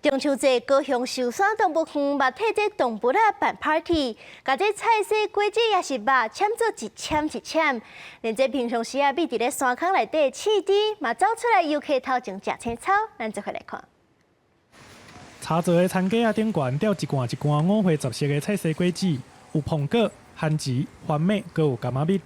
中秋节高雄寿山动物园嘛，替这动物办 party， 甲这菜色果子也是肉签做一签一签，连这平常时秘伫咧山坑内底饲猪嘛走出来游客头前食青草，咱做伙来看。茶座的餐架顶悬吊一罐一罐五花十色的菜色果子，有苹果、番薯、番麦，阁有柑仔蜜。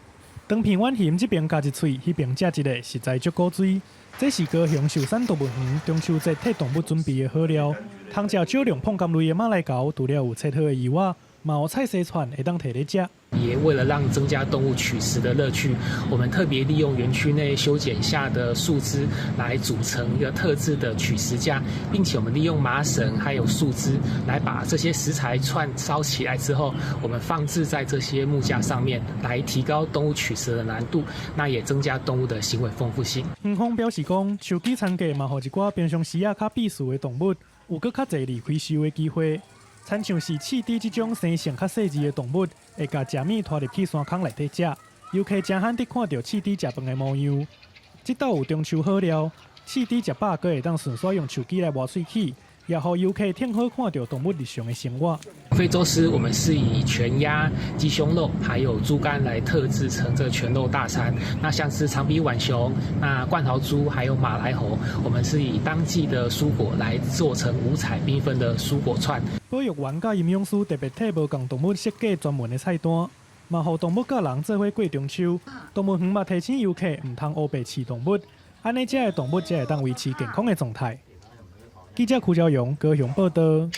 当片碗咸，这边加一喙，迄边食一个，实在足古锥。这是高雄寿山动物园中秋节替动物准备的好料，通食少量碰柑类的马来蛟，除了有切好的鱼仔，嘛有菜色串会当摕来食。也为了让增加动物取食的乐趣，我们特别利用园区内修剪下的树枝来组成一个特制的取食架，并且我们利用麻绳还有树枝来把这些食材串烧起来之后，我们放置在这些木架上面，来提高动物取食的难度，那也增加动物的行为丰富性。园方表示讲，手机餐架嘛，予一寡平常时较避暑的动物有搁较侪离开收的机会。亲像是饲猪这种生性较细致的动物，会甲食物拖入去山坑内底食。游客真罕得看到饲猪食饭的模样。这道有中秋好料，饲猪食饱，阁会当顺续用手机来挖喙齿，也予游客挺好看到动物日常的生活。非洲狮我们是以全鸭、鸡胸肉还有猪肝来特制成这个全肉大餐。那像是长鼻浣熊、那冠豪猪还有马来猴，我们是以当季的蔬果来做成五彩缤纷的蔬果串。保育员甲营养师特别替无共动物设计专门的菜单，嘛予动物甲人做伙过中秋。动物园嘛提醒游客唔通乌白饲动物，安尼遮的动物才会当维持健康的状态。记者邱朝阳高雄报道。